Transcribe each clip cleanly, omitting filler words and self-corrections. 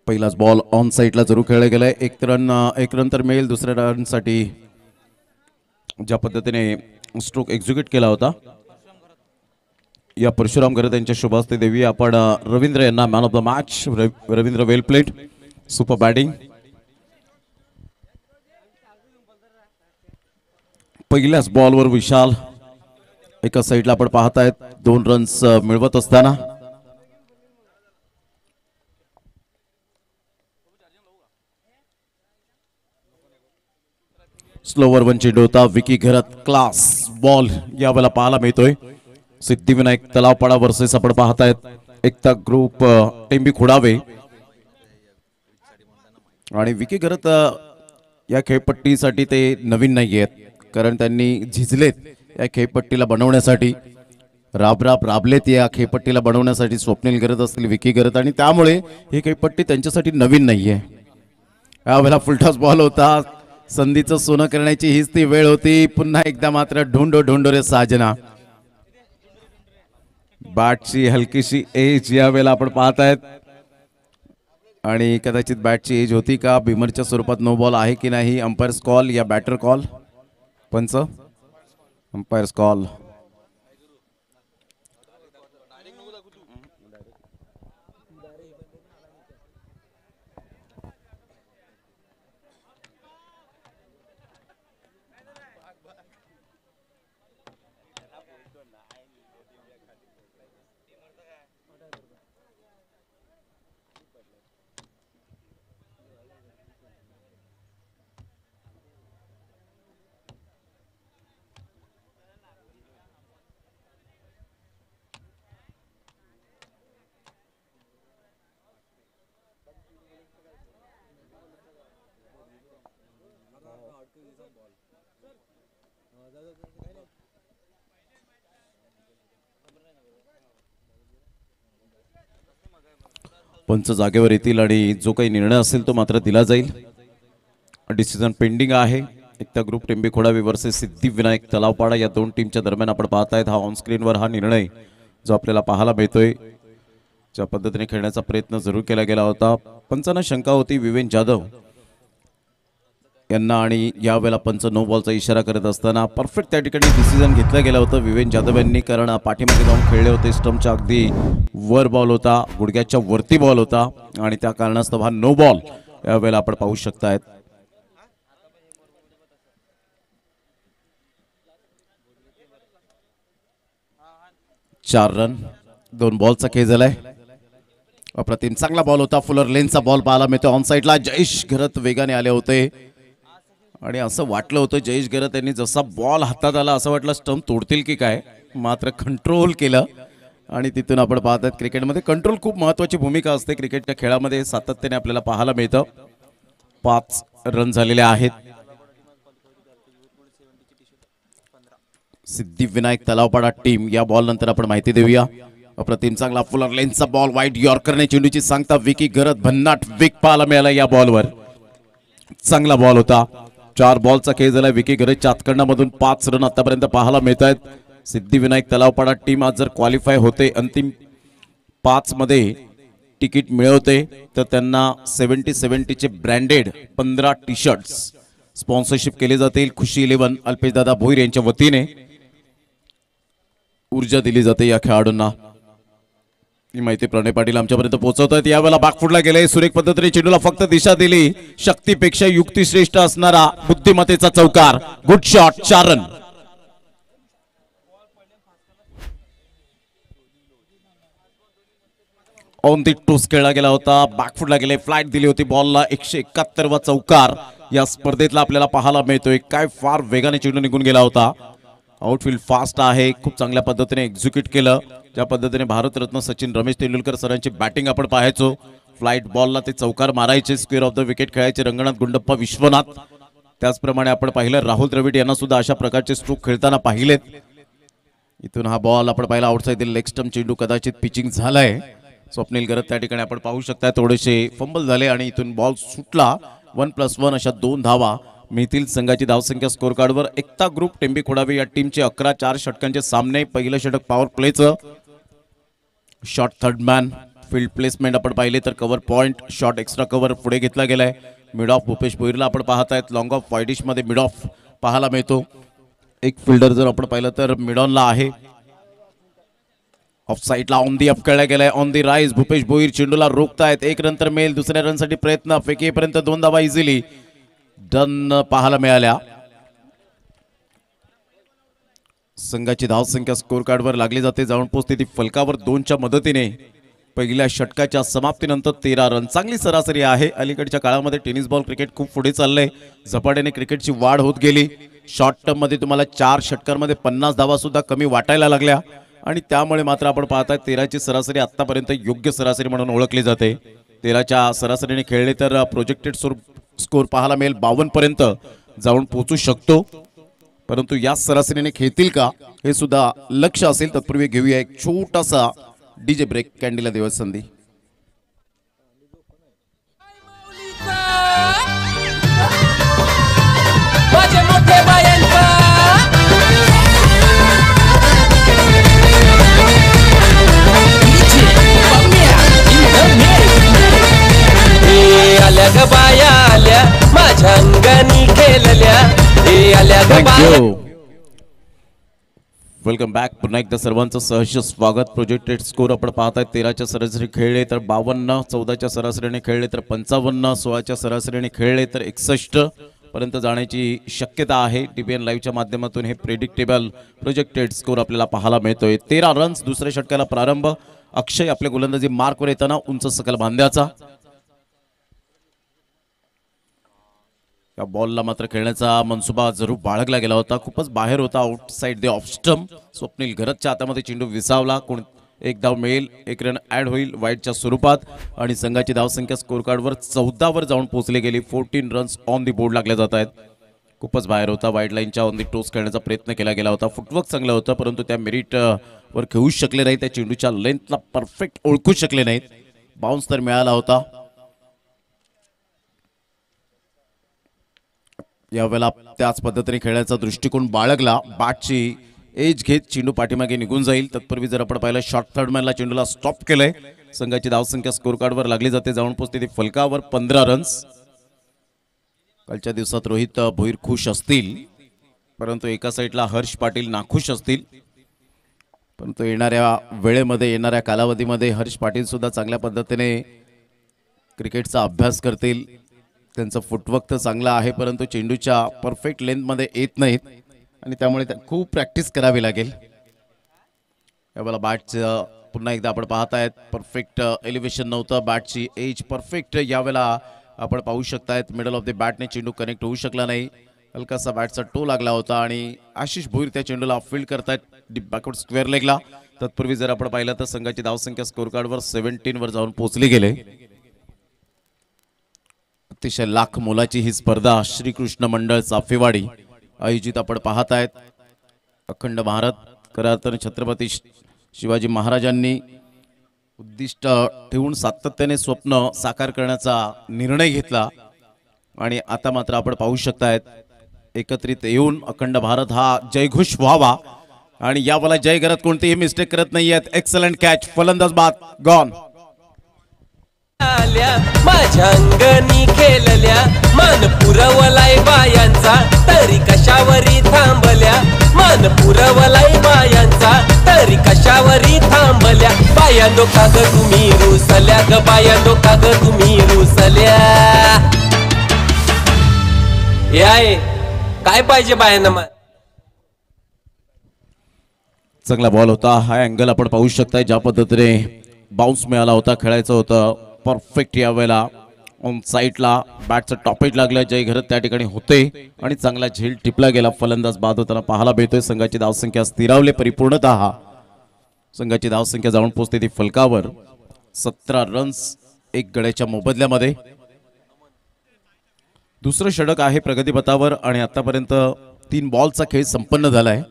पहिलाच ball on साइडला जरूर खेळला गेलाय. एक रन तर मिळेल दुसऱ्या रनसाठी. ज्या पद्धतीने स्ट्रोक एक्झिक्यूट केला होता या परशुराम गरत यांच्या शुभास्ते देवी आपण रवींद्र यांना man of the match. Ravindra well played, super batting. पहिल्याच बॉलवर विशाल एका साइडला आपण पाहतायत 2 रन्स मिळवत असताना. स्लोवर वन चेंडू होता. विकी घरत क्लास बॉल यावेळेला पाहायला मिळतोय. सिद्धिविनायक तलावपाडा वर्सेस आपण पाहतायत एकता ग्रुप टेंबी खुडावे. आणि विकी घरत या खेळपट्टीसाठी ते नवीन नाही आहेत, कारण त्यांनी झिजलेत या खेळपट्टीला बनवण्यासाठी. राबलेत या खेळपट्टीला बनवण्यासाठी. स्वप्नील घरत असतील, विकी घरत, आणि त्यामुळे ही खेळपट्टी त्यांच्यासाठी नवीन नाहीये. यावेळेला फुलटॉस बॉल होता. संधीचं सोनं करण्याची हीच ती वेळ होती. पुन्हा एकदा मात्र ढोंडो रे साजना. बॅटची हलकीशी एज यावेळेला आपण पाहतायत. आणि कदाचित बॅटची एज होती का, बिमरच्या स्वरूपात नो बॉल आहे की नाही, अंपायर्स कॉल या बॅटर कॉल. पंच अंपायर्स कॉल. पंच जागेवर येतील आणि जो काही निर्णय असेल तो मात्र दिला जाईल. डिसिजन पेंडिंग आहे. एकता ग्रुप टेंबी खोडावी वर्सेस सिद्धिविनायक तलावपाडा या 2 टीमच्या दरम्यान आपण पाहतायत हा ऑन स्क्रीनवर हा निर्णय जो आपल्याला पाहायला मिळतोय. ज्या पद्धतीने खेळण्याचा प्रयत्न जरूर केला गेला होता. पंचांना शंका होती विवेन जाधव यांना, आणि यावेळेला पंच नो बॉलचा इशारा करत असताना परफेक्ट त्या ठिकाणी डिसिजन घेतलं गेलं होतं विवेन जाधव यांनी, कारण पाठीमागे जाऊन खेळले होते. स्टंपच्या अगदी वर बॉल होता, गुडघ्याच्या वरती बॉल होता, आणि त्या कारणास्तव हा नो बॉल यावेळेला आपण पाहू शकतायत. चार रन 2 बॉलचा खेळ झालाय. अप्रतिम चांगला बॉल होता. फुलर लेनचा बॉल पाहायला मिळतो. ऑन साइडला जयेश घरत वेगाने आले होते आणि असं वाटलं होतं जयेश घरत यांनी जसा बॉल हातात आला असं वाटलं स्टंप तोडतील की काय, मात्र कंट्रोल केलं. आणि तिथून आपण पाहतात क्रिकेटमध्ये कंट्रोल खूप महत्त्वाची भूमिका असते. क्रिकेटच्या खेळामध्ये सातत्याने आपल्याला पाहायला मिळतं. 5 रन झालेले आहेत. सिद्धिविनायक तलावपाडा टीम या बॉल नंतर आपण माहिती देऊया. अप्रतिम चांगला फुलर लेनचा बॉल वाईट यॉर्करने चेंडूची सांगता विकी घरत भन्नाट विक पाहायला मिळाला या बॉलवर. चांगला बॉल होता. 4 बॉलचा खेळ झाला. विकी घरतच्या हातकंडामधून 5 रन आतापर्यंत पाहायला मिळत आहेत. सिद्धिविनायक तलावपाडा टीम आज जर क्वालिफाय होते, अंतिम 5 मध्ये तिकीट मिळवते, तर त्यांना 70-70 चे ब्रँडेड 15 टी शर्ट्स स्पॉन्सरशिप केले जातील. खुशी 11 अल्पेशदादा भोईर यांच्या वतीने ऊर्जा दिली जाते या खेळाडूंना. ही माहिती प्रणय पाटील आमच्यापर्यंत पोहोचवतात. यावेळेला बागफुटला गेले. सुरेख पद्धतीने चेंडूला फक्त दिशा दिली. शक्तीपेक्षा युक्ती श्रेष्ठ असणारा बुद्धिमत्तेचा चौकार. Good shot. 4 run. On the toes खेळला गेला होता. बॅकफुटला गेले. फ्लाइट दिली होती बॉलला. 171 वा चौकार या स्पर्धेतला आपल्याला पाहायला मिळतोय. काय फार वेगाने चेंडू निघून गेला होता. आउटफील्ड फास्ट आहे. खूप चांगल्या पद्धतीने एक्झिक्यूट केलं. ज्या पद्धतीने भारतरत्न सचिन रमेश तेंडुलकर सरांची बॅटिंग आपण पाहायचो. फ्लाइट बॉलला ते चौकार मारायचे. स्क्वेअर ऑफ द विकेट खेळायचे रंगनाथ गुंडप्पा विश्वनाथ. त्याचप्रमाणे आपण पाहिलं राहुल द्रविड यांना सुद्धा अशा प्रकारचे स्ट्रोक खेळताना पाहिलेत. इथून हा बॉल आपण पाहिला आउटसाइड लेग स्टंप चेंडू कदाचित पिचिंग झालाय. स्वप्नील गरत त्या ठिकाणी आपण पाहू शकता थोडेसे फंबल झाले आणि इथून बॉल सुटला. 1+1 अशा 2 धावा मिळतील संघाची धावसंख्या स्कोर कार्डवर. एकता ग्रुप टेंबी खोडावी या टीमचे 11 4 षटकांचे सामने. पहिलं षटक पॉवर प्लेचं. Shot third man. Field placement आपण पाहिले तर cover point shot extra cover पुढे घेतला गेलाय. मिड ऑफ भूपेश भोईरला आपण पाहतायत. लॉंग ऑफ वायडिश मध्ये मिड ऑफ पाहायला मिळतो. एक फिल्डर जर आपण पाहिलं तर मिडॉनला आहे. ऑफ साइडला ऑन दी अप खेळला गेलाय. On the rise Bhupesh Bhoir चेंडूला रोखतायत. एक रन तर मिळेल. दुसऱ्या रनसाठी प्रयत्न. फेकीपर्यंत 2 धावा इझिली डन पाहायला मिळाल्या. संघाची धावसंख्या स्कोर कार्डवर लागली जाते. जाऊन पोहोचते ती फलकावर 2च्या मदतीने. पहिल्या षटकाच्या समाप्तीनंतर 13 रन चांगली सरासरी आहे. अलीकडच्या काळामध्ये टेनिस बॉल क्रिकेट खूप पुढे चाललंय. झपाट्याने क्रिकेटची वाढ होत गेली. शॉर्ट टर्म मध्ये तुम्हाला 4 षटकांमध्ये 50 धावा सुद्धा कमी वाटायला लागल्या आणि त्यामुळे मात्र आपण पाहताय 13ची सरासरी आतापर्यंत योग्य सरासरी म्हणून ओळखली जाते. 13च्या सरासरीने खेळले तर प्रोजेक्टेड स्कोर पाहायला मिळेल 52 पर्यंत जाऊन पोहोचू शकतो. परंतु या सरासरीने खेळतील का हे सुद्धा लक्ष असेल. तत्पूर्वी घेऊया एक छोटासा डीजे ब्रेक. कॅन्डीला दिवस संधी. आल्या ग बाया आल्या माझ्या अंगानी खेळल्या. Welcome back. पुन्हा एकदा सर्वांचं सहर्ष स्वागत. प्रोजेक्टेड स्कोर आपण पाहताय 13च्या सरासरी खेळले तर 52, 14च्या सरासरीने खेळले तर 55, 16च्या सरासरीने खेळले तर 61 पर्यंत जाण्याची शक्यता आहे. टीपीएन लाईव्हच्या माध्यमातून हे प्रेडिक्टेबल प्रोजेक्टेड स्कोर आपल्याला पाहायला मिळतोय. 13 रन्स. दुसऱ्या षटकाला प्रारंभ. अक्षय आपल्या गोलंदाजी मार्कवर येताना उंच सकल बांध्याचा. या बॉलला मात्र खेळण्याचा मनसुबा जरूर बाळगला गेला होता. खूपच बाहेर होता. Outside the off stump. Swapnil गरजच्या हातामध्ये चेंडू विसावला. एक धाव मिळेल. एक रन ऍड होईल वाईटच्या स्वरूपात आणि संघाची धावसंख्या स्कोर कार्डवर 14 वर जाऊन पोहोचली गेली. 14 रन्स ऑन दी बोर्ड लागले जात आहेत. खूपच बाहेर होता. वाईट लाईनच्या ऑन दी टोस खेळण्याचा प्रयत्न केला गेला होता. फुटवर्क चांगलं होतं परंतु त्या मेरिट वर खेळूच शकले नाही. त्या चेंडूच्या लेंथला परफेक्ट ओळखू शकले नाहीत. बाउन्स तर मिळाला होता. यावेळेला त्याच पद्धतीने खेळण्याचा दृष्टिकोन बाळगला. बॅटची एज घेत चेंडू पाठीमागे निघून जाईल. तत्पूर्वी जर आपण पाहिलं शॉर्ट थर्ड मॅनला चेंडूला स्टॉप केलंय. संघाची धावसंख्या स्कोर कार्डवर लागली जाते. जाऊन पोहोचते ती फलकावर 15 रन्स. कालच्या दिवसात रोहित भोईर खुश असतील परंतु एका साईडला हर्ष पाटील नाखुश असतील. परंतु येणाऱ्या वेळेमध्ये येणाऱ्या कालावधीमध्ये हर्ष पाटील सुद्धा चांगल्या पद्धतीने क्रिकेटचा अभ्यास करतील. त्यांचं फुटवर्क तर चांगलं आहे परंतु चेंडूच्या परफेक्ट लेंथमध्ये येत नाहीत आणि त्यामुळे खूप प्रॅक्टिस करावी लागेल. यावेळेला बॅटचं पुन्हा एकदा आपण पाहतायत परफेक्ट एलिव्हेशन नव्हतं. बॅटची एज परफेक्ट यावेळेला आपण पाहू शकतायत. मिडल ऑफ द बॅटने चेंडू कनेक्ट होऊ शकला नाही. हलकासा बॅटचा टो लागला होता आणि आशिष भोईर त्या चेंडूला फील्ड करतायत डीप बॅकवर्ड स्क्वेअर लेगला. तत्पूर्वी जर आपण पाहिलं तर संघाची धावसंख्या स्कोर कार्डवर 17 वर जाऊन पोहोचली गेले. अतिशय लाख मोलाची ही स्पर्धा श्रीकृष्ण मंडळ चाफेवाडी आयोजित आपण पाहतायत. अखंड भारत करातन छत्रपती शिवाजी महाराजांनी उद्दिष्ट ठेवून सातत्याने स्वप्न साकार करण्याचा निर्णय घेतला आणि आता मात्र आपण पाहू शकतायत एकत्रित येऊन अखंड भारत हा जयघोष व्हावा आणि यावेळेला जय करत कोणतीही मिस्टेक करत नाहीयेत. Excellent catch. फलंदाज बाद गॉन. माझ्या अंगणी खेळल्या मान पुरवलाय बायांचा तरी कशावरी थांबल्या. मान पुरवलाय बायांचा तरी कशावरी थांबल्या. बायांनो का ग तुम्ही रुसल्या ग बायांनो का ग तुम्ही रुसल्या. याय काय पाहिजे बायांना. चांगला बॉल होता. हा अँगल आपण पाहू शकताय. ज्या पद्धतीने बाउन्स मिळाला होता खेळायचं होतं परफेक्ट. यावेळेला ऑन साईडला बॅटचं टॉपेज लागलं. जय घरत त्या ठिकाणी होते आणि चांगला झेल टिपला गेला. फलंदाज बाद होताना पाहायला मिळतोय. संघाची धावसंख्या स्थिरावली परिपूर्णतः. संघाची धावसंख्या जाऊन पोहोचते ती फलकावर 17 रन्स 1 गड्याच्या मोबदल्यामध्ये. दुसरं षटक आहे प्रगतीपथावर आणि आतापर्यंत 3 बॉलचा खेळ संपन्न झालाय.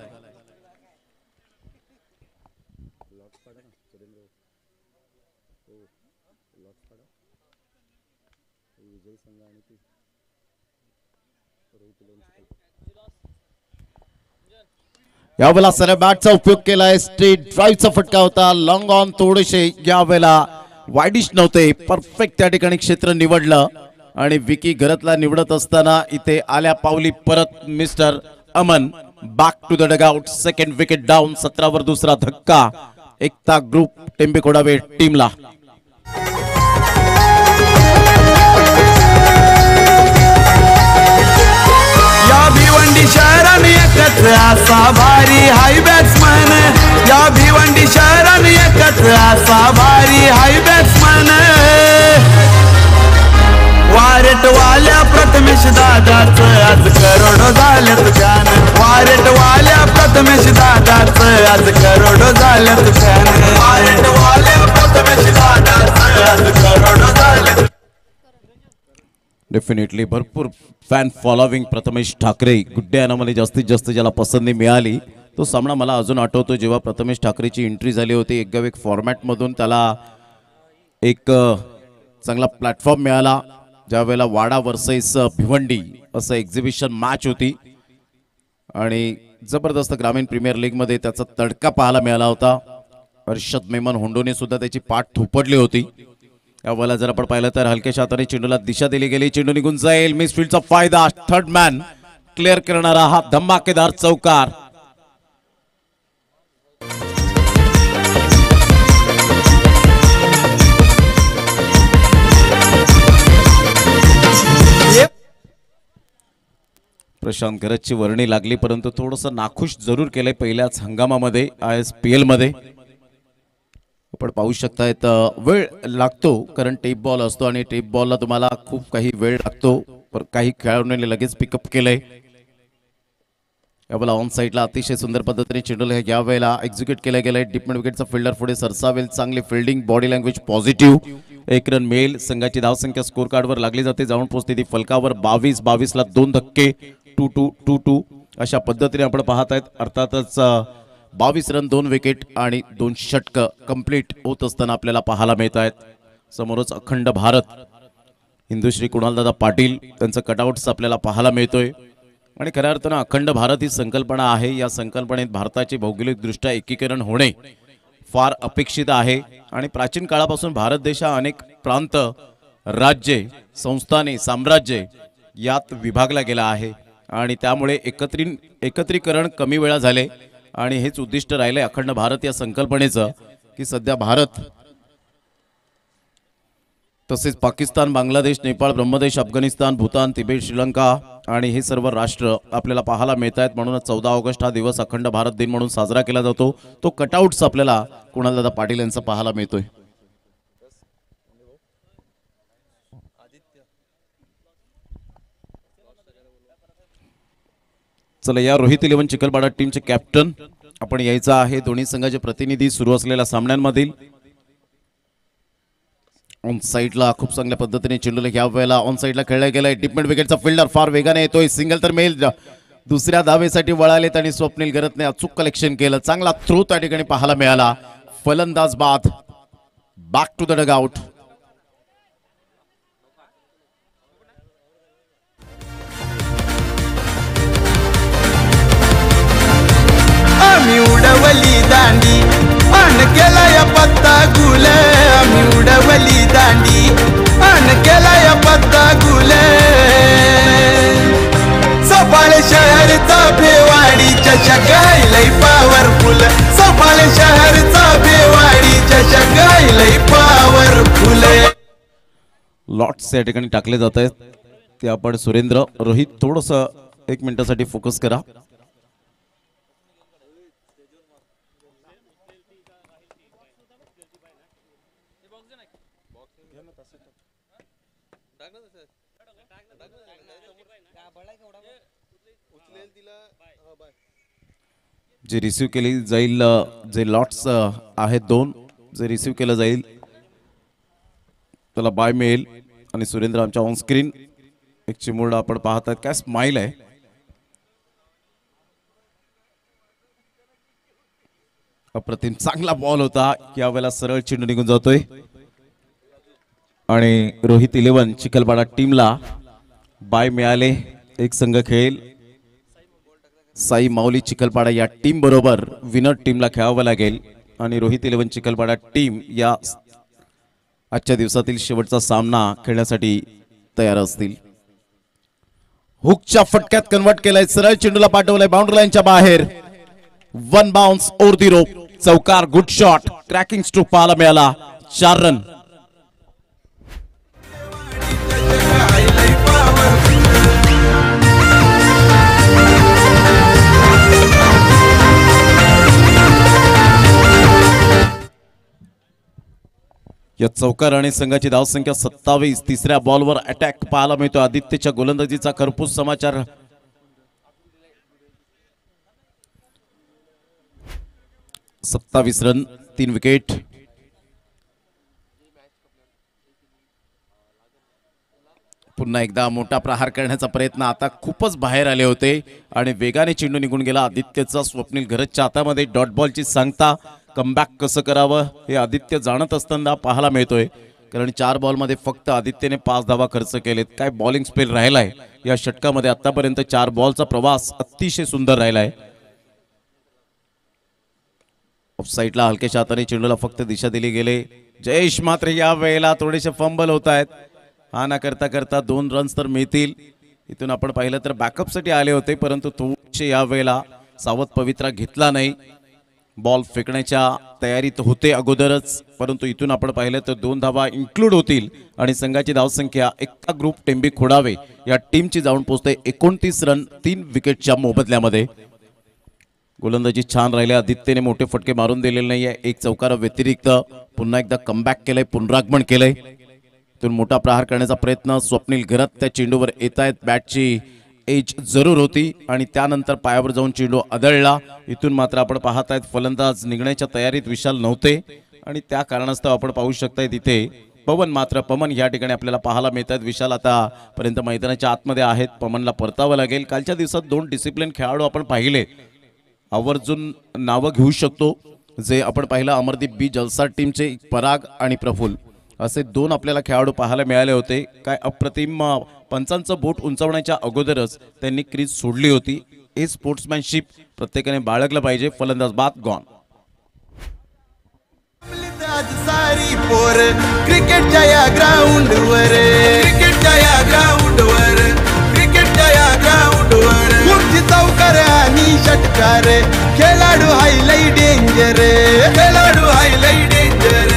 यावेळेला सरळ बॅटचा उपयोग केलाय, स्ट्रेट ड्राईव्हचा फटका होता, लॉंग ऑन थोडेसे यावेळेला वाईडिश नव्हते, परफेक्ट त्या ठिकाणी क्षेत्र निवडलं आणि विकी घरातला निवडत असताना इथे आल्या पावली परत mister Aman back to the dugout. Second wicket down, 17 वर दुसरा धक्का एकता ग्रुप टेंबेखोडावे टीमला. या भिवंडी शहराने एकत्र असा भारी हाय बॅट्समन, या भिवंडी शहराने एकत्र असा भारी हाय बॅट्समन. वारेट वाल्या प्रथमेश दादाच आज करोडो झाल्यात फॅन, वारेट वाल्या प्रथमेश दादाच आज करोडो झाल्यात फॅन, वारेट वाल्या प्रथमेश दादाच आज करोडो झाल्यात. डेफिनेटली भरपूर फॅन फॉलोविंग प्रथमेश ठाकरे गुड्डे यांना जास्तीत जास्त ज्याला पसंती मिळाली. तो सामना मला अजून आठवतो जेव्हा प्रथमेश ठाकरेची एंट्री झाली होती. एकगाव एक फॉर्मॅटमधून त्याला एक चांगला प्लॅटफॉर्म मिळाला, ज्यावेळेला वाडा वर्सेस भिवंडी असं एक्झिबिशन मॅच होती आणि जबरदस्त ग्रामीण प्रीमियर लीगमध्ये त्याचा तडका पाहायला मिळाला होता. अर्षद मेमन होंडोने सुद्धा त्याची पाठ थोपटली होती. यावेळेला जर आपण पाहिलं तर हलक्याशा हाताने चेंडूला दिशा दिली गेली, चेंडू निघून जाईल, मिसफील्डचा फायदा, थर्ड मॅन क्लिअर करणारा हा धमाकेदार चौकार. प्रशांत गरजची वर्णी लागली, परंतु थोडंसं नाखुश जरूर केलंय पहिल्याच हंगामामध्ये ISPL मध्ये. आपण पाहू शकतायत वेळ लागतो कारण टेप बॉल असतो आणि टेप बॉलला तुम्हाला खूप काही वेळ लागतो, पण काही खेळाडूंनी लगेच पिकअप केलंय. यावेळेला ऑन साईडला अतिशय सुंदर पद्धतीने चेंडूला यावेळेला एक्झिक्यूट केलं गेलंय. डीप मिड विकेटचा फिल्डर पुढे सरसावेल, चांगली fielding, body language positive. 1 run मिळेल, संघाची धावसंख्या स्कोर कार्डवर लागली जाते, जाऊन पोहोचते ती फलकावर. 22 ला 2 धक्के, 2-2 अशा पद्धतीने आपण पाहत आहेत. अर्थातच 22 रन 2 विकेट आणि 2 षटक कंप्लीट होत असताना आपल्याला पाहायला मिळत आहेत. समोरच अखंड भारत, हिंदुश्री कुणालदादा पाटील त्यांचं कटआउट्स आपल्याला पाहायला मिळतोय आणि खऱ्या अर्थानं अखंड भारत ही संकल्पना आहे. या संकल्पनेत भारताचे भौगोलिकदृष्ट्या एकीकरण होणे फार अपेक्षित आहे आणि प्राचीन काळापासून भारत देश हा अनेक प्रांत, राज्ये, संस्थाने, साम्राज्ये यात विभागला गेला आहे आणि त्यामुळे एकत्रीकरण कमी वेळा झाले आणि हेच उद्दिष्ट राहिले अखंड भारत या संकल्पनेचं की सध्या भारत तसेच पाकिस्तान, बांगलादेश, नेपाळ, ब्रह्मदेश, अफगाणिस्तान, भूतान, तिबेट, श्रीलंका आणि हे सर्व राष्ट्र आपल्याला पाहायला मिळत आहेत. म्हणूनच 14 ऑगस्ट हा दिवस अखंड भारत दिन म्हणून साजरा केला जातो. तो कटआउट्स आपल्याला कुणालदादा पाटील यांचा पाहायला मिळतोय. चला, या रोहित 11 चिखलपाडा टीमचे कॅप्टन आपण यायचा आहे. दोन्ही संघाचे प्रतिनिधी सुरू असलेल्या सामन्यांमधील. ऑन साईडला खूप चांगल्या पद्धतीने चेंडूला या वेळेला ऑन साईडला खेळला गेलाय. डीप मिड विकेटचा फिल्डर फार वेगाने येतोय, सिंगल तर मेल, दुसऱ्या धावेसाठी वळालेत आणि स्वप्नील गरतने अचूक कलेक्शन केलं. चांगला थ्रो त्या ठिकाणी पाहायला मिळाला. फलंदाज बाद, बॅक टू द डगआउट. आम्ही उडवली दांडी अन केला या पत्ता गुले, आम्ही उडवली दांडी अन केला या पत्ता गुले. सफाळ शहरचा भेवाडी चषक लई पॉवरफुल, सफाळ शहरचा भेवाडी चषक लई पॉवरफुल. लॉट्स या ठिकाणी टाकले जात आहेत ते आपण सुरेंद्र, रोहित थोडस 1 मिनिटासाठी फोकस करा. जे रिसीव केली जाईल, जे लॉट्स आहेत 2, जे रिसीव केलं जाईल त्याला बाय मिळेल. आणि सुरेंद्र आमच्या ऑन स्क्रीन एक चिमुरडा आपण पाहत आहेत, काय स्माइल आहे. अप्रतिम चांगला बॉल होता, यावेळेला सरळ चेंडू निघून जातोय आणि रोहित 11 चिखलपाडा टीमला बाय मिळाले. एक संघ खेळेल. साई माऊली चिखलपाडा या टीम बरोबर विनर टीमला खेळावं लागेल आणि रोहित 11 चिखलपाडा टीम या आजच्या दिवसातील शेवटचा सामना खेळण्यासाठी तयार असतील. हुकच्या फटक्यात कन्वर्ट केलाय, सरळ चेंडूला पाठवलाय बाउंड्री लाईनच्या बाहेर. वन बाउन्स ओव्हर दी रोप, चौकार, गुड शॉट, क्रॅकिंग स्ट्रोक पाहायला मिळाला. 4 रन. या चौकार आणि संघाची धावसंख्या 27. तिसऱ्या बॉलवर अटॅक पाहायला मिळतो. आदित्यच्या गोलंदाजीचा खरपूस समाचार. सत्तावीस रन, 3 विकेट. पुन्हा एकदा मोठा प्रहार करण्याचा प्रयत्न, आता खूपच बाहेर आले होते आणि वेगाने चेंडू निघून गेला आदित्यचा. स्वप्नील घरतच्या हातामध्ये डॉट बॉलची सांगता. कमबॅक कसं करावं हे आदित्य जाणत असताना पाहायला मिळतोय, कारण 4 बॉलमध्ये फक्त आदित्यने 5 धावा खर्च केलेत. काय बॉलिंग स्पेल राहिलाय या षटकामध्ये. आतापर्यंत 4 बॉलचा प्रवास अतिशय सुंदर राहिलाय. ऑफसाईडला हलक्याच्या हाताने चेंडूला फक्त दिशा दिली गेले. जयेश मात्र या वेळेला थोडेसे फंबल होत आहेत. हा ना करता करता 2 रन्स तर मिळतील. इथून आपण पाहिलं तर बॅकअपसाठी आले होते, परंतु थोडेसे या वेळेला सावध पवित्रा घेतला नाही. बॉल फेकण्याच्या तयारीत होते अगोदरच, परंतु इथून आपण पाहिलं तर 2 धावा इन्क्लूड होतील आणि संघाची धावसंख्या एका ग्रुप टेंबी खोडावे या टीमची जाऊन पोहोचते 29 रन 3 विकेटच्या मोबदल्यामध्ये. गोलंदाजी छान राहिले. आदित्यने मोठे फटके मारून दिलेले नाहीये. एक चौकार व्यतिरिक्त पुन्हा एकदा कमबॅक केलंय, पुनरागमन केलंय. इथून मोठा प्रहार करण्याचा प्रयत्न. स्वप्नील घरत त्या चेंडूवर येत आहेत. बॅटची एज जरूर होती आणि त्यानंतर पायावर जाऊन चेंडू आदळला. इथून मात्र आपण पाहत आहेत फलंदाज निघण्याच्या तयारीत विशाल नव्हते आणि त्या कारणास्तव आपण पाहू शकताय तिथे पवन या ठिकाणी आपल्याला पाहायला मिळतात. विशाल आतापर्यंत मैदानाच्या आतमध्ये आहेत. पवनला परतावं लागेल. कालच्या दिवसात 2 डिसिप्लिन खेळाडू आपण पाहिले, आवर्जून नावं घेऊ शकतो. जे आपण पाहिलं अमरदीप बी जलसा टीमचे पराग आणि प्रफुल्ल असे 2 आपल्याला खेळाडू पाहायला मिळाले होते. काय अप्रतिम पंचांचं बोट उंचावण्याच्या अगोदरच त्यांनी क्रीज सोडली होती. हे स्पोर्ट्समॅनशिप प्रत्येकाने बाळगलं पाहिजे. फलंदाज बाद गॉन. सारी पोर क्रिकेटच्या या ग्राउंडवर, क्रिकेटच्या या ग्राउंडवर, क्रिकेटच्या या ग्राउंडवर मोठी चौकार आणि षटकार. खेळाडू हायलाई डेंजर, खेळाडू हायलाई डेंजर,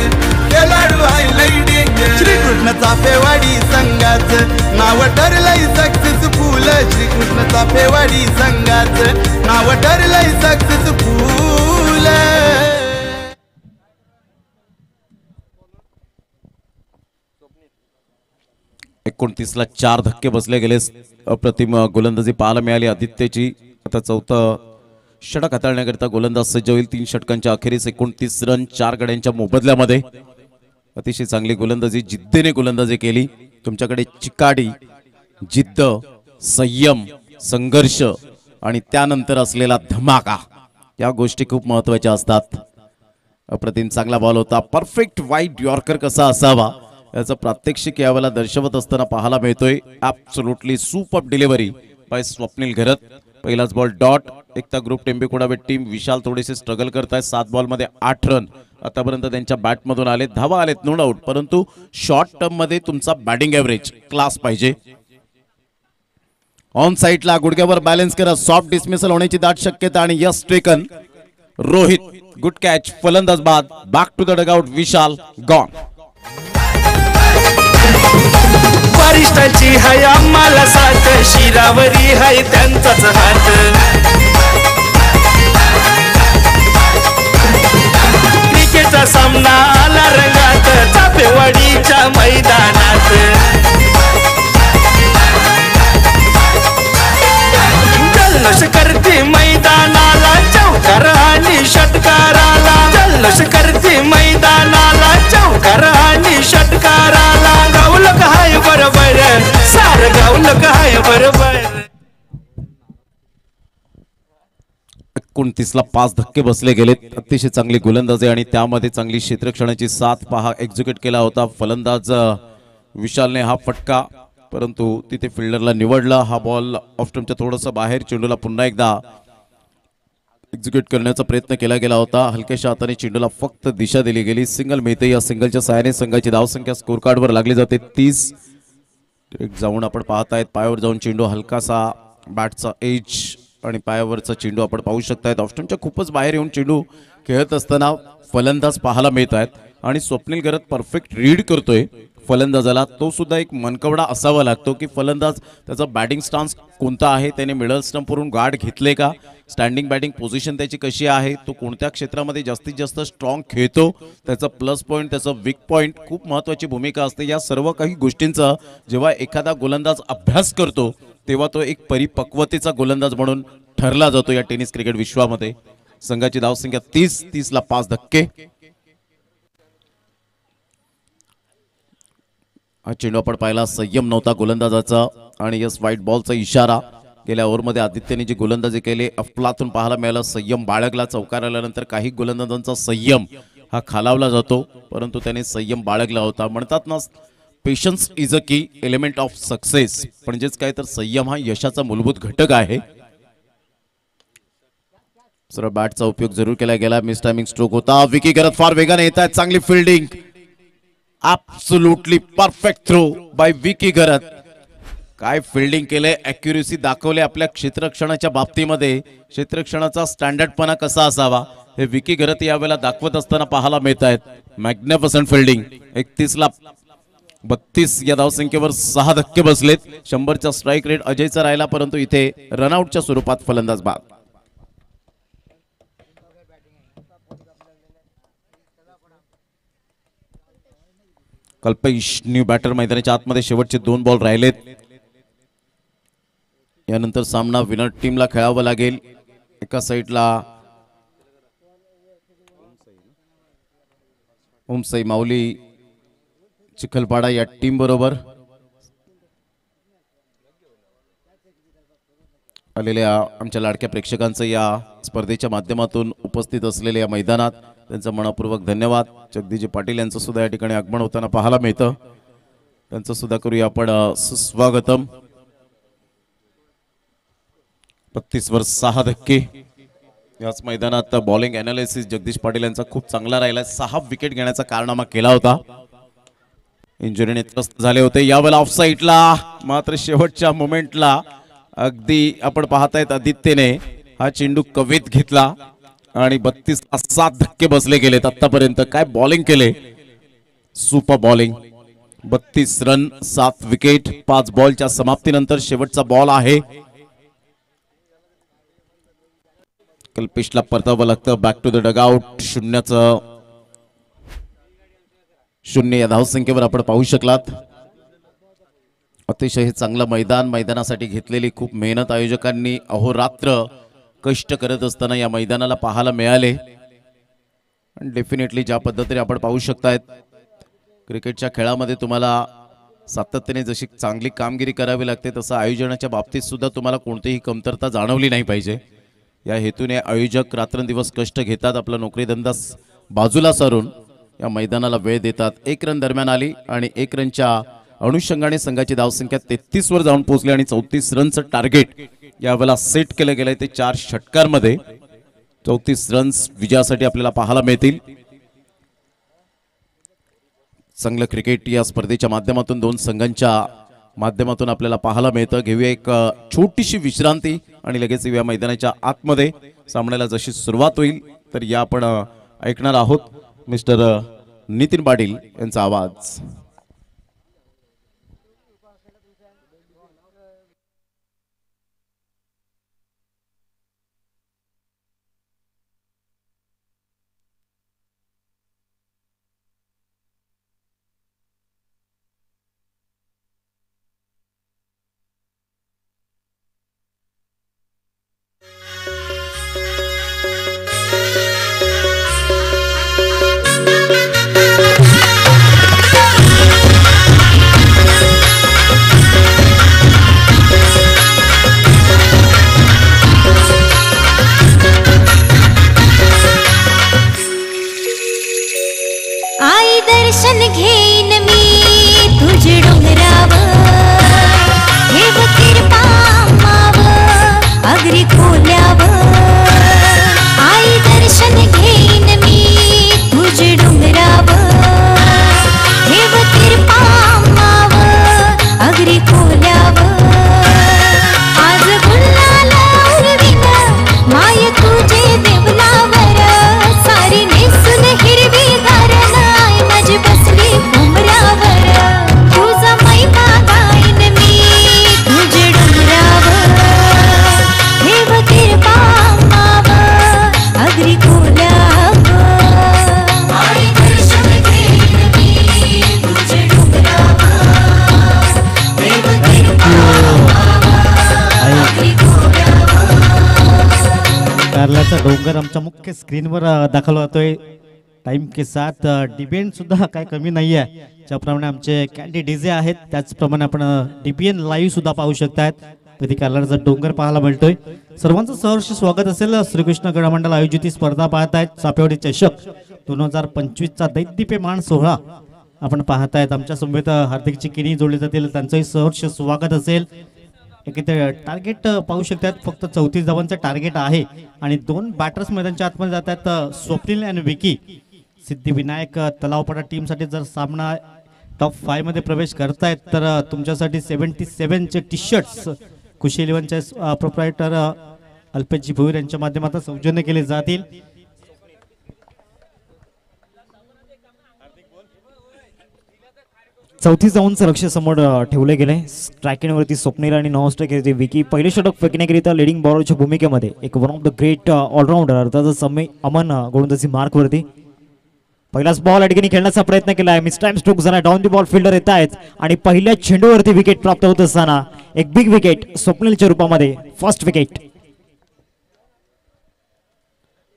खेळाडू हायलाई डेंजर. श्रीकृष्ण चाफेवाडी संघाचं नाव ठरलंय सक्सेसफुल. श्रीकृष्ण चाफेवाडी संघाचं नाव ठरलंय सक्सेसफुल. 29 ला 4 धक्के बसले गेले. अप्रतिम गोलंदाजी पाहायला मिळाली आदित्यची. आता 4थं षटक हाताळण्याकरिता गोलंदाज सज्ज होईल. 3 षटकांच्या अखेरीस 29 रन 4 गड्यांच्या मोबदल्यामध्ये. अतिशय चांगली गोलंदाजी, जिद्दीने गोलंदाजी केली. तुमच्याकडे चिकाडी, जिद्द, संयम, संघर्ष आणि त्यानंतर असलेला धमाका या गोष्टी खूप महत्त्वाच्या असतात. अप्रतिम चांगला बॉल होता. परफेक्ट वाईड यॉर्कर कसा असावा याचं प्रात्यक्षिक यावेळेला दर्शवत असताना पाहायला मिळतोय. Absolutely super delivery by Swapnil Gharat. पहिलाच बॉल डॉट. एकता ग्रुप टेंबेकोडावे टीम विशाल थोडेसे स्ट्रगल करतायत. 7 बॉलमध्ये 8 रन आतापर्यंत त्यांच्या बॅटमधून आले. धावा आलेत नो डाऊट, परंतु शॉर्ट टर्म मध्ये तुमचा बॅटिंग एव्हरेज क्लास पाहिजे. ऑन साइडला गुडघ्यावर बॅलन्स करा. सॉफ्ट डिसमिसल होण्याची दाट शक्यता आणि yes taken. Rohit good catch. फलंदाज बाद. Back to the dugout. Vishal gone. वरिष्ठांची हाय आम्हाला साथ, शिरावरी हाय त्यांचाच हात. क्रिकेटचा सामना आला रंगात, चापेवाडीच्या मैदानात. जल्लोष करते मैदानाला, चौकार आणि षटकाराला. जल्लोष करते मैदानाला, चौकार आणि षटकाराला. गावलं काय बरोबर, सार गावलं काय बरोबर. 29 ला 5 धक्के बसले गेलेत. अतिशय चांगली गोलंदाजी आणि त्यामध्ये चांगली क्षेत्ररक्षणाची साथ पहा एक्झिक्यूट केला होता फलंदाज विशालने. हा फटका परंतु तिथे फिल्डरला निवडला. हा बॉल ऑफ स्टंपच्या थोडंसं बाहेर. चेंडूला पुन्हा एकदा एक्झिक्यूट करण्याचा प्रयत्न केला गेला होता. हलक्याशा हाताने चेंडूला फक्त दिशा दिली गेली. सिंगल मिळते. या सिंगलच्या सहाय्याने संघाची धावसंख्या स्कोर कार्डवर लागली जाते 30. जाऊन आपण पाहतायत पायावर जाऊन चेंडू हलकासा बॅटचा एज आणि पायावरचा चेंडू आपण पाहू शकतायत. ऑप्शनच्या खूपच बाहेर येऊन चेंडू खेळत असताना फलंदाज पाहायला मिळत आहेत आणि स्वप्नील गरत परफेक्ट रीड करतोय फलंदाजाला. तो सुद्धा एक मनकवडा असावा लागतो की फलंदाज त्याचा बॅटिंग स्टान्स कोणता आहे, त्याने मिडल स्टंपवरून गार्ड घेतले का, स्टँडिंग बॅटिंग पोझिशन त्याची कशी आहे, तो कोणत्या क्षेत्रामध्ये जास्तीत जास्त स्ट्रॉंग खेळतो, त्याचा प्लस पॉईंट त्याचा वीक पॉईंट खूप महत्त्वाची भूमिका असते. या सर्व काही गोष्टींचा जेव्हा एखादा गोलंदाज अभ्यास करतो तेव्हा तो एक परिपक्वतेचा गोलंदाज म्हणून ठरला जातो या टेनिस क्रिकेट विश्वामध्ये. संघाची धावसंख्या 30 ला 5 धक्के. हा चेंडू आपण पाहिला संयम नव्हता गोलंदाजाचा आणि यस व्हाईट बॉलचा इशारा. गेल्या ओव्हरमध्ये आदित्यने जी गोलंदाजी केली अफलातून पाहायला मिळालं. संयम बाळगला. चौकार आल्यानंतर काही गोलंदाजांचा संयम हा खालावला जातो परंतु त्याने संयम बाळगला होता. म्हणतात ना पेशन्स इज अ की एलिमेंट ऑफ सक्सेस. म्हणजेच काय तर संयम हा यशाचा मूलभूत घटक आहे. सरळ बॅटचा उपयोग जरूर केला गेला. मिस टायमिंग स्ट्रोक होता. विकी गरत फार वेगाने येत आहेत. चांगली fielding. Absolutely perfect throw by Vicky Gharat. काय फिल्डिंग केले, ॲक्युरेसी दाखवले आपल्या क्षेत्ररक्षणाच्या बाबतीमध्ये. क्षेत्ररक्षणाचा स्टँडर्डपणा कसा असावा हे विकी गरत यावेळेला दाखवत असताना पाहायला मिळत आहेत. Magnificent fielding. 31 ला 32 या धावसंख्येवर 6 धक्के बसलेत. 100चा स्ट्राईक रेट अजयचा राहिला परंतु इथे रनआउटच्या स्वरूपात फलंदाज बाद. कल्पेश न्यू बॅटर मैदानाच्या आतमध्ये. शेवटचे 2 बॉल राहिलेत. यानंतर सामना विनर टीमला खेळावा लागेल. एका साईडला ओमसाई माऊली चिखलपाडा या टीम बरोबर आलेल्या आमच्या लाडक्या प्रेक्षकांचं या स्पर्धेच्या माध्यमातून उपस्थित असलेल्या या मैदानात त्यांचं मनपूर्वक धन्यवाद. जगदीजी पाटील यांचं सुद्धा या ठिकाणी आगमन होताना पाहायला मिळतं. त्यांचं सुद्धा करूया आपण सुस्वागतम. 32 वर 6 धक्के. याच मैदानात बॉलिंग अनालिसिस जगदीश पाटील यांचा खूप चांगला राहिला. 6 विकेट घेण्याचा कारनामा केला होता. इंजुरीने त्रस्त झाले होते. यावेळेला ऑफ साईडला मात्र शेवटच्या मोमेंटला अगदी आपण पाहतायत आदित्यने हा चेंडू कवेत घेतला आणि 32 ला 7 धक्के बसले गेलेत आतापर्यंत. काय बॉलिंग केले, सुपर बॉलिंग. 32 run 7 wicket. 5 बॉलच्या समाप्तीनंतर शेवटचा बॉल आहे. कल्पेशला परतावं लागतं. Back to the dugout. 0 या धावसंख्येवर आपण पाहू शकलात. अतिशय चांगलं मैदान, मैदानासाठी घेतलेली खूप मेहनत आयोजकांनी अहोरात्र कष्ट करत असताना या मैदानाला पाहायला मिळाले. डेफिनेटली ज्या पद्धतीने आपण पाहू शकतायत क्रिकेटच्या खेळामध्ये तुम्हाला सातत्याने जशी चांगली कामगिरी करावी लागते तसं आयोजनाच्या बाबतीत सुद्धा तुम्हाला कोणतीही कमतरता जाणवली नाही पाहिजे. या हेतूने आयोजक रात्रंदिवस कष्ट घेतात. आपला नोकरी धंदा बाजूला सारून या मैदानाला वेळ देतात. 1 रन दरम्यान आली आणि 1 रनच्या अनुषंगाने संघाची धावसंख्या 33 वर जाऊन पोहोचली आणि 34 रनचं टार्गेट यावेळेला सेट केलं गेलंय. ते 4 षटकांमध्ये 34 रन्स विजयासाठी आपल्याला पाहायला मिळतील. चांगलं क्रिकेट या स्पर्धेच्या माध्यमातून 2 संघांच्या माध्यमातून आपल्याला पाहायला मिळतं. घेऊया एक छोटीशी विश्रांती आणि लगेच या मैदानाच्या आतमध्ये सामन्याला जशी सुरुवात होईल तर या आपण ऐकणार आहोत मिस्टर नितीन पाटील यांचा आवाज. दर्शन घेईन मी तुझे डोंगरावर, हेव कृपा माव अगरी खोल्यावर. दर्शन घेईन मी तुझे डोंगरावर देव कृपा माव अगरी खोल्यावर आज गुलाल उरवीन माय तुझे देवलावर सारी नेसून हिरवी धारणाय माझी बसली उमरावर तुझा महिमा गाईन मी तुझे डोंगरावर देव कृपा माव अगरी खोल्यावर आई दर्शन घेईन मी तुझे डोंगरावर देव कृपा माव अगरी कारल्याचा डोंगर आमच्या मुख्य स्क्रीनवर दाखल होतोय. टाइम के साथ डिबेंट सुद्धा काय कमी नाही आहे. ज्याप्रमाणे आमचे कॅन्डी डीजे आहेत त्याचप्रमाणे आपण डीबीएन लाईव्ह सुद्धा पाहू शकतात. कधी कारल्याचा डोंगर पाहायला मिळतोय. सर्वांचं सहर्ष स्वागत असेल. श्रीकृष्ण गड मंडळ आयोजित ही स्पर्धा पाहत आहेत. चापेवाडी चषक 2025चा दैदिप्यमान सोहळा आपण पाहतायत. आमच्या समवेत हार्दिक चिकिनी जोडले जातील, त्यांचंही सहर्ष स्वागत असेल. एक इथे टार्गेट पाहू शकतात. फक्त 34 धावांचं टार्गेट आहे आणि 2 बॅटर्स मैदानाच्या आतमध्ये जातात. स्वप्नील आणि विकी. सिद्धिविनायक तलावपाडा टीमसाठी जर सामना टॉप 5 मध्ये प्रवेश करतायत तर तुमच्यासाठी 77चे टी शर्ट्स खुशी इलेव्हनच्या प्रोप्रायटर अल्पेशजी भोईर यांच्या माध्यमातून सौजन्य केले जातील. चौथी जाऊनचं लक्ष समोर ठेवले गेले. स्ट्रायकिंगवरती स्वप्नील आणि नॉन स्ट्राईकवरती विकी. पहिले षटक फेकण्याकरिता लिडिंग बॉलरच्या भूमिकेमध्ये एक one of the great allrounder अर्थातच अमन गोलंदाजी मार्कवरती. पहिलाच बॉल या ठिकाणी खेळण्याचा प्रयत्न केला आहे. मिस टाइम स्ट्रोक झाला. डाऊन दी बॉल फिल्डर येत आहेत आणि पहिल्या चेंडूवरती विकेट प्राप्त होत असताना एक बिग विकेट स्वप्नीलच्या रूपामध्ये फर्स्ट विकेट.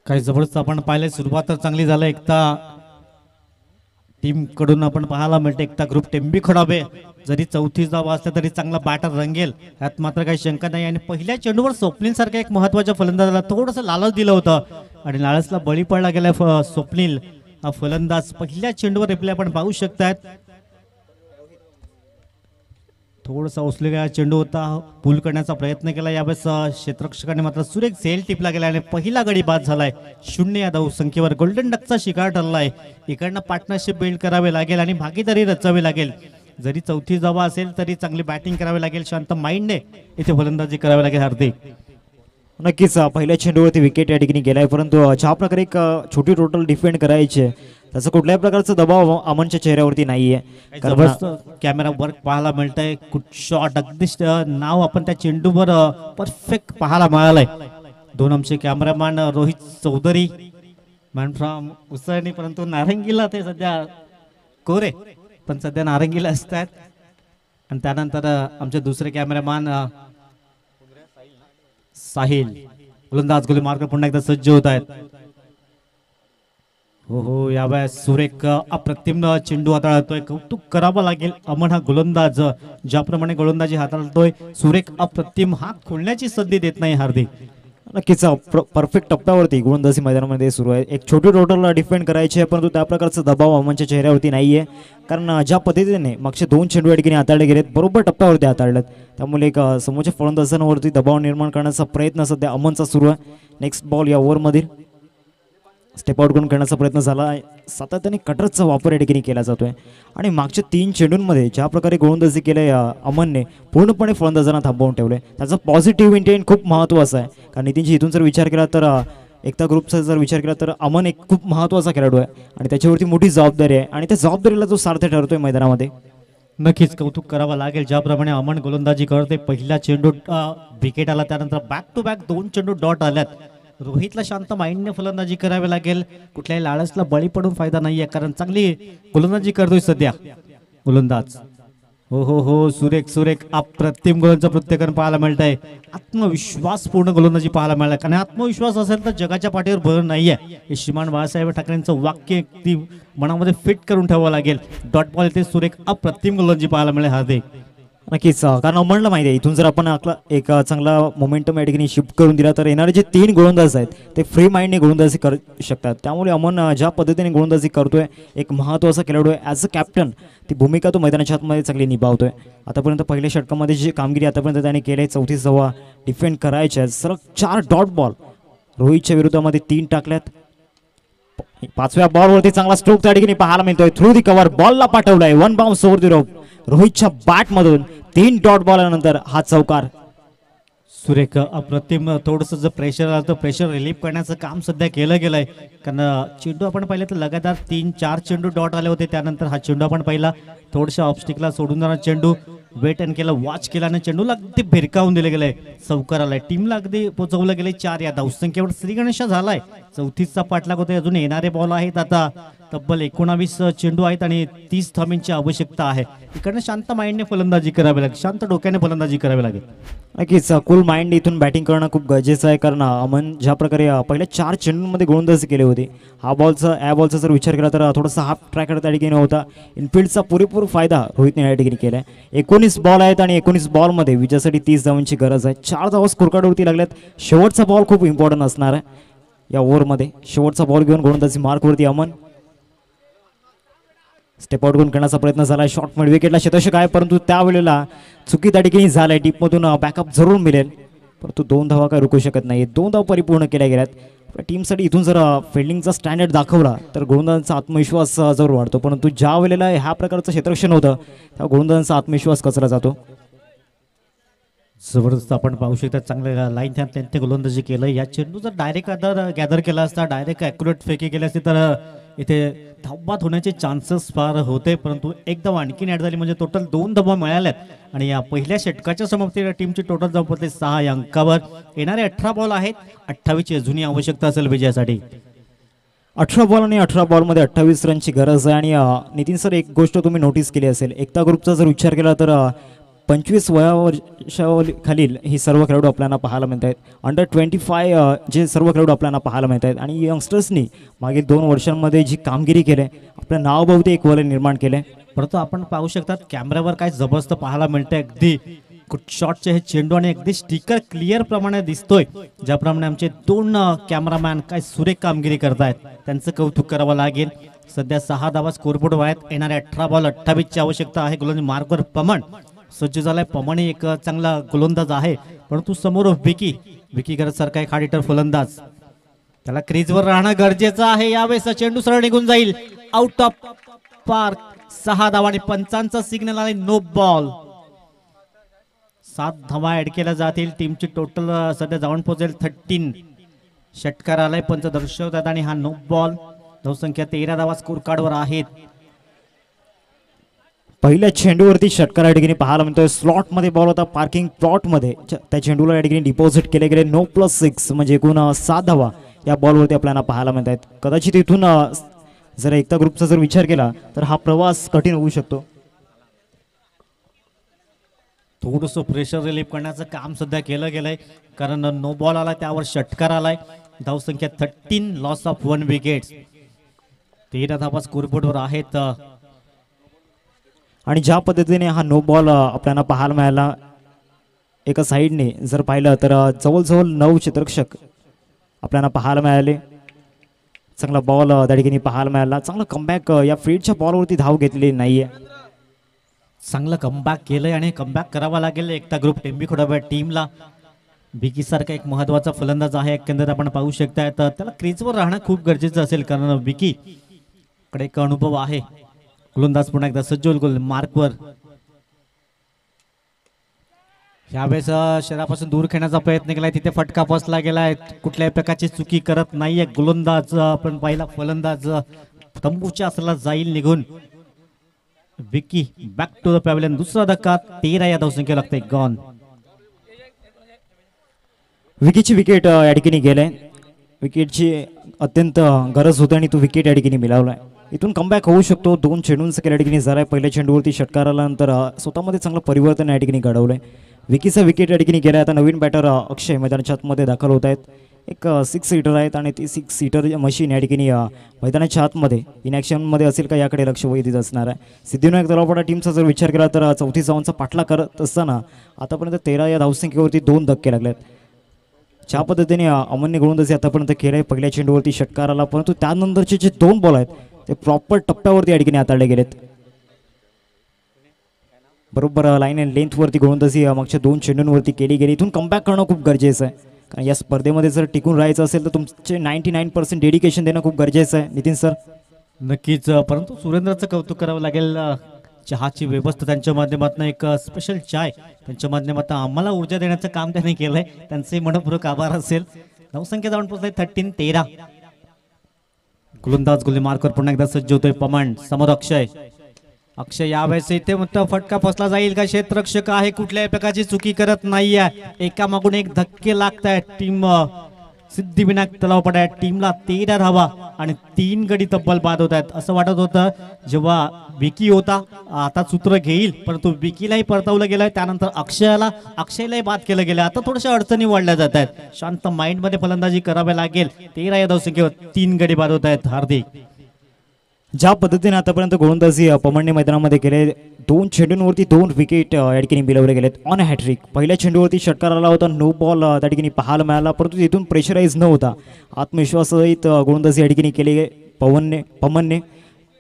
काही जबरदस्त आपण पाहिले. सुरुवात तर चांगली झाली. एकता टीम कडून आपण पाहायला मिळते. एकता ग्रुप टेंबी खडाबे जरी 34 धावा असल्या तरी चांगला बॅटर रंगेल यात मात्र काही शंका नाही. आणि पहिल्या चेंडूवर स्वप्नील सारख्या एक महत्वाच्या फलंदाजाला थोडंसं लालच दिलं होतं आणि लालचला बळी पडला गेला स्वप्नील हा फलंदाज. पहिल्या चेंडूवर रिप्ले आपण पाहू शकतात. थोडासा उसलेला चेंडू होता. पूल करण्याचा प्रयत्न केला यावेळेस क्षेत्ररक्षकाने मात्र सुरेख झेल टिपला गेला आणि पहिला गडी बाद झालाय. 0 या धाव संख्येवर गोल्डन डकचा शिकार ठरलाय. इकडनं पार्टनरशिप बिल्ड करावे लागेल आणि भागीदारी रचावी लागेल. जरी 34 धावा असेल तरी चांगली बॅटिंग करावी लागेल. शांत माइंडने इथे फलंदाजी करावी लागेल. हार्दिक नक्कीच पहिल्या चेंडूवरती विकेट या ठिकाणी गेलाय, परंतु ज्या प्रकारे एक छोटी टोटल डिफेंड करायचे त्याचा कुठल्याही प्रकारचा दबाव अमनच्या चेहऱ्यावरती नाहीये. कॅमेरा वर्क पाहायला मिळतंय. शॉट अगदी नाव आपण त्या चेंडूवर परफेक्ट पाहायला मिळालंय. 2 आमचे cameraman Rohit Chaudhari man from उसळणी, परंतु नारंगीला ते सध्या कोरे पण सध्या नारंगीला असतात. आणि त्यानंतर आमचे दुसरे कॅमेरामॅन साहिल गोलंदाज गोली मार्क पुन्हा एकदा सज्ज होत आहेत. हो यावेळेस सुरेख अप्रतिम चेंडू हाताळतोय. कौतुक करावं लागेल अमन हा गोलंदाज ज्याप्रमाणे गोलंदाजी हाताळतोय. सुरेख अप्रतिम हात खोलण्याची संधी देत नाही हार्दिक. नक्कीच परफेक्ट टप्प्यावरती गोलंदाजी मैदानामध्ये सुरू आहे. एक छोटी टोटल डिफेंड करायची आहे, परंतु त्या प्रकारचा दबाव अमनच्या चेहऱ्यावरती नाहीये. कारण ज्या पद्धतीने मागचे 2 चेंडू या ठिकाणी हाताळले गेलेत बरोबर टप्प्यावरती हाताळलेत, त्यामुळे एक समोरच्या फलंदाजांवरती दबाव निर्माण करण्याचा प्रयत्न सध्या अमनचा सुरू आहे. नेक्स्ट बॉल या ओव्हरमधील स्टेप आउट करून खेळण्याचा प्रयत्न झाला आहे. सातत्याने कटरचा वापर या ठिकाणी केला जातोय आणि मागच्या 3 चेंडूंमध्ये ज्या प्रकारे गोलंदाजी केली अमनने पूर्णपणे फलंदाजांना थांबवून ठेवले. त्याचा पॉझिटिव्ह इंटेंट खूप महत्त्वाचा आहे. कारण नितीनजी इथून जर विचार केला तर एकता ग्रुपचा जर विचार केला तर अमन एक खूप महत्त्वाचा खेळाडू आहे आणि त्याच्यावरती मोठी जबाबदारी आहे आणि त्या जबाबदारीला जो सारथी ठरतोय मैदानामध्ये. नक्कीच कौतुक करावं लागेल ज्याप्रमाणे अमन गोलंदाजी करते. पहिला चेंडू विकेट आला, त्यानंतर बॅक टू बॅक 2 चेंडू डॉट आल्यात. रोहितला शांत माइंडने फलंदाजी करावी लागेल. कुठल्याही लाळसला बळी पडून फायदा नाहीये कारण चांगली गोलंदाजी करतोय सध्या गोलंदाज. हो सुरेख सुरेख अप्रतिम गोलंदाज प्रत्येकाने पाहायला मिळत आहे. आत्मविश्वासपूर्ण गोलंदाजी पाहायला मिळाला. कारण आत्मविश्वास असेल तर जगाच्या पाठीवर भर नाहीये हे श्रीमान बाळासाहेब ठाकरेंचं वाक्य ती मनामध्ये फिट करून ठेवावं लागेल. डॉट बॉल येथे सुरेख अप्रतिम गोलंदाजी पाहायला मिळेल हार्दिक. नक्कीच कारण अमनला माहिती आहे इथून जर आपण आपला एक चांगला मोमेंटम या ठिकाणी शिफ्ट करून दिला तर येणारे जे 3 गोलंदाज आहेत ते फ्री माइंडने गोलंदाजी करू शकतात. त्यामुळे अमन ज्या पद्धतीने गोलंदाजी करतोय एक महत्त्वाचा खेळाडू आहे. ॲज अ कॅप्टन ती भूमिका तो मैदानाच्या आतमध्ये चांगली निभावतोय. आतापर्यंत पहिल्या षटकामध्ये जी कामगिरी आतापर्यंत त्याने केली आहे 34 धावा डिफेंड करायच्या, सलग 4 डॉट बॉल रोहितच्या विरोधामध्ये 3 टाकल्यात. 5व्या बॉलवरती चांगला स्ट्रोक त्या ठिकाणी पाहायला मिळतोय. थ्रू दी कव्हर बॉलला पाठवलाय. 1 बाउन्स ओव्हर दी रोप. रोहितच्या बॅट मधून 3 डॉट बॉल नंतर हा चौकार. सुरेख अप्रतिम. थोडंसं जर प्रेशर आलं तर प्रेशर रिलीफ करण्याचं काम सध्या केलं गेलंय. कारण चेंडू आपण पाहिलं तर लगातार 3-4 चेंडू डॉट आले होते. त्यानंतर हा चेंडू आपण पाहिला थोडशा ऑब्स्टिकला सोडून जाणार चेंडू वेट अँड केलं, वॉच केला आणि चेंडूला अगदी भिरकावून दिले गेले. चौकार आलाय. टीमला अगदी पोचवलं गेले 4 या धावसंख्येवर श्रीगणेशा झालाय. 34चा पाठलाग होते. अजून येणारे बॉल आहेत. आता तब्बल 19 चेंडू आहेत आणि 30 धावांची आवश्यकता आहे. इकडनं शांत माइंडने फलंदाजी करावी लागेल. शांत डोक्याने फलंदाजी करावी लागेल. नक्कीच कूल माइंड इथून बॅटिंग करणं खूप गरजेचं आहे. कारण अमन ज्या प्रकारे पहिल्या 4 चेंडूंमध्ये गोलंदाजी केली होती, या बॉलचा जर विचार केला तर थोडासा हाफ ट्रॅकर त्या ठिकाणी होता. इनफिल्डचा पुरेपूर फायदा रोहितने या ठिकाणी केला आहे. 19 बॉल आहेत आणि 19 बॉलमध्ये विजयासाठी 30 धावांची गरज आहे. 4 धावा स्कोरकार्डवरती लागल्यात. शेवटचा बॉल खूप इम्पॉर्टंट असणार आहे या ओव्हरमध्ये. शेवटचा बॉल घेऊन गोलंदाजी मार्कवरती अमन. स्टेप आउट करून करण्याचा प्रयत्न झाला. शॉर्ट मिड विकेटला शतशक आहे, परंतु त्यावेळेला चुकी त्या ठिकाणी झालाय. डीपमधून बॅकअप जरूर मिळेल, परंतु 2 धावा काय रुकू शकत नाही. 2 धावा परिपूर्ण केल्या गेल्यात. टीमसाठी इथून जर फिल्डिंगचा स्टँडर्ड दाखवला तर गोलंदाजांचा आत्मविश्वास जरूर वाढतो. परंतु ज्या वेळेला ह्या प्रकारचं क्षेत्ररक्षण होतं त्या गोलंदाजांचा आत्मविश्वास कचरा जातो. जबरदस्त आपण पाहू शकता. चांगलं लाईन त्यांनी गोलंदाजी केलं. या चेंडू जर डायरेक्ट गॅदर केला असता, डायरेक्ट ॲक्युरेट फेकी केली असती तर इथे धावबाद होण्याचे चान्सेस फार होते. परंतु एक धावा आणखीन ॲड झाली म्हणजे टोटल 2 धावा मिळाल्यात आणि या पहिल्या षटकाच्या समाप्तीला टीमची टोटल धाव पोहोचली 6 या अंकावर. येणारे 18 बॉल आहेत. 28ची अजूनही आवश्यकता असेल विजयासाठी. 18 बॉल आणि 18 बॉलमध्ये 28 रनची गरज आहे. आणि नितीन सर, एक गोष्ट तुम्ही नोटीस केली असेल, एकता ग्रुपचा जर विचार केला तर 25 वर्षाखालील ही सर्व खेळाडू आपल्याला पाहायला मिळत आहेत. अंडर 25 जे सर्व खेळाडू आपल्याला पाहायला मिळत आहेत. आणि यंगस्टर्सनी मागील 2 वर्षांमध्ये जी कामगिरी केली आहे, आपल्या नावाभोवती एक वलय निर्माण केलं आहे. परंतु आपण पाहू शकतात कॅमेऱ्यावर काय जबरदस्त पाहायला मिळतंय. अगदी शॉटचे हे चेंडू आणि अगदी स्टिकर क्लिअर प्रमाणे दिसतोय. ज्याप्रमाणे आमचे 2 कॅमेरामॅन काय सुरेख कामगिरी करतायत, त्यांचं कौतुक करावं लागेल. सध्या 6 धावा स्कोरबोर्ड आहेत. येणारे 18 बॉल 28ची आवश्यकता आहे. गोलंदाजी मार्कवर पमन सज्ज झालाय. पमन एक चांगला गोलंदाज आहे, परंतु समोर विकी गरज सारखा एक हार्ड हिटर फलंदाज, त्याला क्रीजवर राहणं गरजेचं आहे. यावेळेस चेंडू सरळ निघून जाईल. Out of park. 6 धावा आणि 5चा सिग्नल आले. No ball. 7 धावा ऍड केल्या जातील. टीमची टोटल सध्या जाऊन पोहोचेल 13. षटकार आलाय, पंच दर्शवतात आणि हा नो बॉल. धावसंख्या 13 धावा स्कोर कार्डवर आहेत. पहिल्या चेंडूवरती षटकार या ठिकाणी पाहायला मिळतोय. स्लॉटमध्ये बॉल होता, पार्किंग प्लॉटमध्ये त्या चेंडूला या ठिकाणी डिपॉझिट केले गेले. 9+6 म्हणजे एकूण 7 धावा या बॉलवरती आपल्याला पाहायला मिळत आहेत. कदाचित इथून जर एकता ग्रुपचा जर विचार केला तर हा प्रवास कठीण होऊ शकतो. थोडंसं प्रेशर रिलीफ करण्याचं काम सध्या केलं गेलंय, कारण नो बॉल आलाय, त्यावर षटकार आलाय. धावसंख्या 13, लॉस ऑफ 1 विकेट. 13 धावा स्कोरबोर्डवर आहेत. आणि ज्या पद्धतीने हा नो बॉल आपल्याला पाहायला मिळाला, एका साईडने जर पाहिलं तर जवळजवळ 9 क्षेत्ररक्षक आपल्याला पाहायला मिळाले. चांगला बॉल त्या ठिकाणी पाहायला मिळाला. चांगला कमबॅक या फील्डच्या बॉलवरती धाव घेतलेली नाहीये. चांगलं कमबॅक केलंय आणि कमबॅक करावा लागेल एकता ग्रुप टेंबीखोडा टीमला. विकी सारखा एक महत्वाचा फलंदाज आहे. एकंदरीत आपण पाहू शकताय तर त्याला क्रीजवर राहणं खूप गरजेचं असेल, कारण विकी कडे एक अनुभव आहे. गोलंदाज पुन्हा एकदा सज्ज गोल मार्कवर. यावेळेस शरीरापासून दूर खेळण्याचा प्रयत्न केलाय, तिथे फटका बसला गेलाय. कुठल्याही प्रकारची चुकी करत नाहीये गोलंदाज. आपण पहिला फलंदाज तंबूच्या असला जाईल निघून. Vicky back to the pavilion. दुसरा धक्का. 13 या धावसंख्या लागते. गॉन. विकीची विकेट या ठिकाणी गेलाय. विकेटची अत्यंत गरज होती आणि तो विकेट या ठिकाणी मिळवलाय. इथून कमबॅक होऊ शकतो. 2 चेंडूंचा या ठिकाणी झालाय. पहिल्या चेंडूवरती षटकार आल्यानंतर स्वतःमध्ये चांगलं परिवर्तन या ठिकाणी घडवलंय. विकीचा विकेट या ठिकाणी गेलाय. आता नवीन बॅटर अक्षय मैदानाच्या आतमध्ये दाखल होत आहेत. एक 6 सीटर आहेत आणि ती 6 सीटर मशीन या ठिकाणी मैदानाच्या आतमध्ये इनॅक्शनमध्ये असेल का याकडे लक्ष वेधित असणार आहे. सिद्धिविनायक तलावपाडा टीमचा जर विचार केला तर 34 धावांचा पाठला करत असताना आतापर्यंत 13 या धावसंख्येवरती 2 धक्के लागलेत. ज्या पद्धतीने अमनने गोलंदाजी आतापर्यंत केलंय, पहिल्या चेंडूवरती षटकार आला, परंतु त्यानंतरचे जे 2 बॉल आहेत ते प्रॉपर टप्प्यावरती या ठिकाणी हाताळले गेलेत. बरोबर लाईन अँड लेंथवरती गोलंदाजी मागच्या 2 चेंडूंवरती केली गेली. इथून कमबॅक करणं खूप गरजेचं आहे. कारण या स्पर्धेमध्ये जर टिकून राहायचं असेल तर तुमचे 99% डेडिकेशन देणं खूप गरजेचं आहे. नितीन सर. नक्कीच, परंतु सुरेंद्रचं कौतुक करावं लागेल. चहाची व्यवस्था त्यांच्या माध्यमातून एक स्पेशल चाय त्यांच्या माध्यमातून आम्हाला ऊर्जा देण्याचं काम त्यांनी केलंय. त्यांचे मनपूर्वक आभार असेल. धावसंख्या जाऊन पोहोचले 13-13. गोलंदाज गोली मार्कर पुन्हा एकदा सज्ज होतोय पमन. समोर अक्षय. अक्षय यावेळेस इथे मग फटका फसला जाईल का? क्षेत्ररक्षक आहे, कुठल्याही प्रकारची चुकी करत नाहीये. एकामागून एक धक्के लागतायत. टीम सिद्धिविनायक तलावपडा टीमला 13 धावा आणि 3 गडी तब्बल बाद होत आहेत. असं वाटत होतं जेव्हा विकी होता आता सूत्र घेईल, परंतु विकीलाही परतवलं गेलंय. त्यानंतर अक्षयलाही बाद केलं गेलं. आता थोड्याशा अडचणी वाढल्या जात आहेत. शांत माइंड मध्ये फलंदाजी करावी लागेल. 13 या धावसंख्येवर 3 गडी बाद होत आहेत. हार्दिक, ज्या पद्धतीने आतापर्यंत गोलंदाजी पमनने मैदानामध्ये केले, 2 चेंडूंवरती 2 विकेट या ठिकाणी मिळवले गेलेत ऑन हॅट्रिक. पहिल्या चेंडूवरती षटकार आला होता, नो बॉल त्या ठिकाणी पाहायला मिळाला, परंतु तिथून प्रेशराईज न होता आत्मविश्वाससहित गोलंदाजी या ठिकाणी केली पमनने.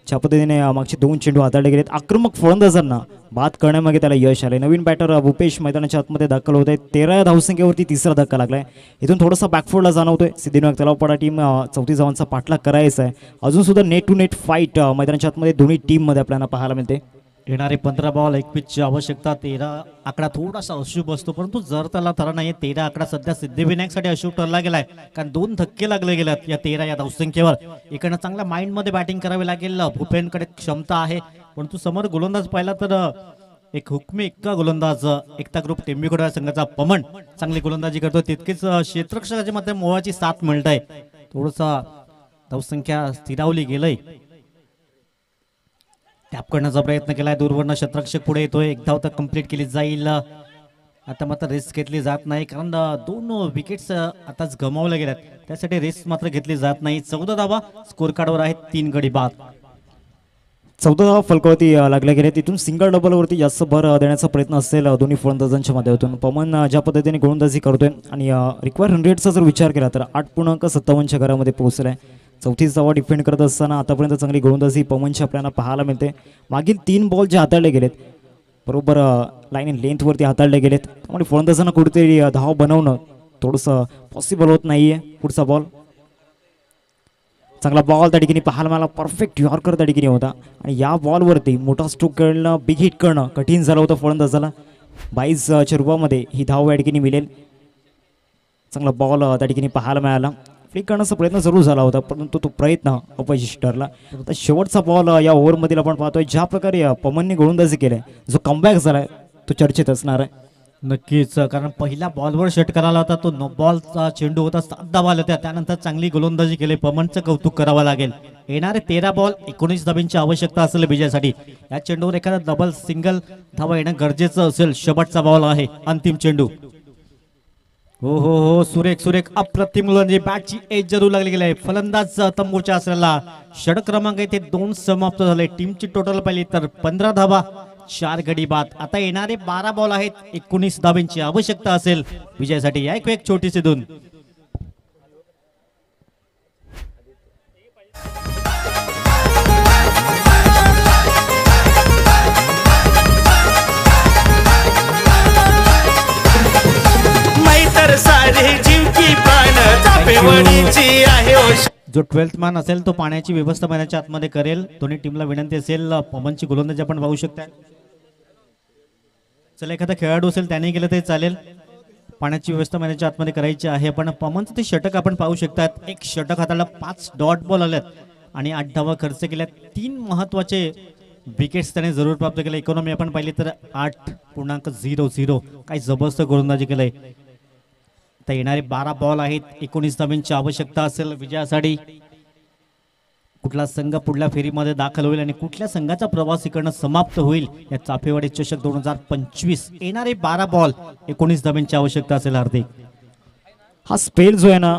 ज्या पद्धतीने मागचे 2 चेंडू हाताळले गेलेत, आक्रमक फलंदाजांना बाद करण्यामागे त्याला यश आले. नवीन बॅटर भूपेश मैदानाच्या आतमध्ये दाखल होत आहे. 13 धावसंख्येवरती 3रा धक्का लागलाय. इथून थोडासा बॅकफोर्डला जाणवतोय. सिद्धिविनायक तलावपाडा टीम 34 धावांचा पाठलाग करायचा आहे. अजून सुद्धा नेट टू नेट फाईट मैदानाच्या आतमध्ये दोन्ही टीममध्ये आपल्याला पाहायला मिळते. येणारे 15 बॉल 1 पिचची आवश्यकता. 13 आकडा थोडासा अशुभ असतो, परंतु जर त्याला ठरा नाही. 13 आकडा सध्या सिद्धिविनायकसाठी अशुभ ठरला गेलाय, कारण 2 धक्के लागले गेलेत या 13 या धावसंख्येवर. इकडनं चांगल्या माइंड मध्ये बॅटिंग करावी लागेल. भूपेनकडे क्षमता आहे, परंतु समोर गोलंदाज पाहिला तर एक हुकमी एक्का गोलंदाज एकता ग्रुप टेंबीखोडा संघाचा पमन चांगली गोलंदाजी करतो. तितकेच क्षेत्ररक्षकाच्या मध्ये मोहाची साथ मिळते. थोडसा धावसंख्या स्थिरावली गेलंय. टॅप करण्याचा प्रयत्न केलाय. दूरवरनं क्षेत्ररक्षक पुढे येतोय. एक धाव तर कंप्लीट केली जाईल. आता मात्र रिस्क घेतली जात नाही, कारण 2 विकेट्स आताच गमावल्या गेल्यात. त्यासाठी रिस्क मात्र घेतली जात नाही. 14 धावा स्कोर कार्डवर आहेत. 3 गडी बाद. 14 धावा फलकावरती लागल्या गेल्या. तिथून सिंगल डबलवरती जास्त भर देण्याचा प्रयत्न असेल दोन्ही फलंदाजांच्या माध्यमातून. पमन ज्या पद्धतीने गोलंदाजी करतोय आणि रिक्वायर रन रेटचा जर विचार केला तर 8.57च्या घरामध्ये पोहोचलाय. 34 धावा डिफेंड करत असताना आतापर्यंत चांगली गोलंदाजी पमनची आपल्याला पाहायला मिळते. मागील 3 बॉल जे हाताळले गेलेत बरोबर लाईन लेंथवरती हाताळले गेलेत, त्यामुळे फलंदाजांना कुठेतरी धाव बनवणं थोडंसं पॉसिबल होत नाहीये. पुढचा बॉल चांगला बॉल त्या ठिकाणी पाहायला मला परफेक्ट यॉर्कर त्या ठिकाणी होता आणि या बॉलवरती मोठा स्ट्रोक करणं, बिग हिट करणं कठीण झालं होतं फलंदाजाला. 22च्या रूपामध्ये ही धाव या ठिकाणी मिळेल. चांगला बॉल त्या ठिकाणी पाहायला मिळाला. फ्लिक करण्याचा प्रयत्न जरूर झाला होता, परंतु तो प्रयत्न अपयशी ठरला. तर शेवटचा बॉल या ओव्हरमधील आपण पाहतोय ज्या प्रकारे पमनने गोलंदाजी केली, जो कमबॅक झालाय तो चर्चेत असणार आहे. नक्कीच, कारण पहिल्या बॉलवर षटकार आला होता, तो नो बॉलचा चेंडू होता. 7 धावा आल्या होत्या. त्यानंतर चांगली गोलंदाजी केली. पमनचं कौतुक करावं लागेल. येणारे 13 बॉल 19 धाब्यांची आवश्यकता असेल विजयासाठी. या चेंडूवर एखादा डबल सिंगल धावा येणं गरजेचं असेल. शेवटचा बॉल आहे, अंतिम चेंडू. हो सुरेख अप्रतिम गोलंदाजी. बॅटची एज जरूर लागली गेली. फलंदाज तंबूच्या असलेला षटक क्रमांक इथे 2 समाप्त झाले. टीमची टोटल पाहिली तर 15 धावा 4 गडी बाद. आता येणारे 12 बॉल आहेत. 19 धाब्यांची आवश्यकता असेल विजयासाठी. या एक छोटीशी धून. मैतर सारी जीवकी प्राण चापेवडीची आहे. जो 12th मॅन असेल तो पाण्याची व्यवस्था मैदानाच्या आतमध्ये करेल. दोन्ही टीमला विनंती असेल. पमनची गोलंदाजी आपण पाहू शकता. चला, एखादा खेळाडू असेल त्याने केलं तरी चालेल. पाण्याची व्यवस्था मैदानाच्या आतमध्ये करायची आहे. पण पमनचं ते षटक आपण पाहू शकतात. एक षटक हाताला 5 डॉट बॉल आल्यात आणि 8 धावा खर्च केल्यात. 3 महत्वाचे विकेट्स त्याने जरूर प्राप्त केले. इकॉनॉमी आपण पाहिली तर 8.00. काही जबरदस्त गोलंदाजी केलंय. तर येणारे 12 बॉल आहेत. 19 धाब्यांची आवश्यकता असेल विजयासाठी. कुठला संघ पुढल्या फेरीमध्ये दाखल होईल आणि कुठल्या संघाचा प्रवास इकडनं समाप्त होईल या चाफेवाडी चषक 2025. येणारे 12 बॉल 19 धाब्यांची आवश्यकता असेल. हार्दिक, हा स्पेल जो आहे ना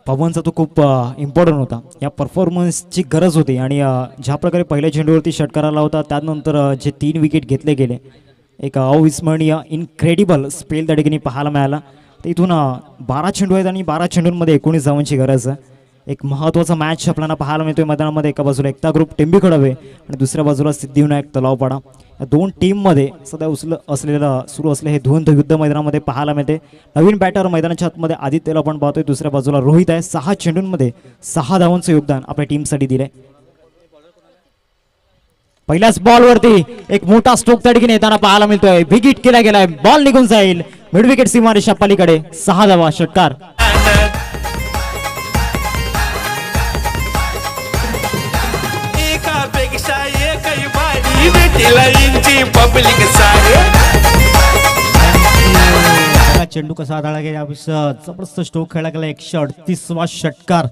पवनचा तो खूप इम्पॉर्टंट होता. या परफॉर्मन्सची गरज होती आणि ज्या प्रकारे पहिल्या चेंडूवरती षटकार आला होता त्यानंतर जे 3 विकेट घेतले गेले, एक अविस्मरणीय इनक्रेडिबल स्पेल त्या ठिकाणी पाहायला मिळाला. तर इथून 12 चेंडू आहेत आणि 12 चेंडूंमध्ये 19 धावांची गरज आहे. एक महत्त्वाचा मॅच आपल्याला पाहायला मिळतोय मैदानामध्ये. एका बाजूला एकता ग्रुप टेंबीखोडावे आणि दुसऱ्या बाजूला सिद्धिविनायक तलावपाडा. दोन टीममध्ये सध्या असलेलं सुरू असले हे धुंद युद्ध मैदानामध्ये पाहायला मिळते. नवीन बॅटर मैदानाच्या आतमध्ये आदित्यला आपण पाहतोय, दुसऱ्या बाजूला रोहित आहे. 6 चेंडूंमध्ये 6 धावांचं योगदान आपल्या टीमसाठी दिलंय. पहिल्याच बॉलवरती एक मोठा स्ट्रोक त्या ठिकाणी येताना पाहायला मिळतोय. विकेट केला गेलाय, बॉल निघून जाईल मिड विकेट सीमारेषा पलीकडे. 6 धावा षटकार. एकापेक्षा एकही बाजी भेटीला इंची पब्लिक सारे. चेंडू कसा आढळला गेला, जबरदस्त स्ट्रोक खेळला गेला. 138वा षटकार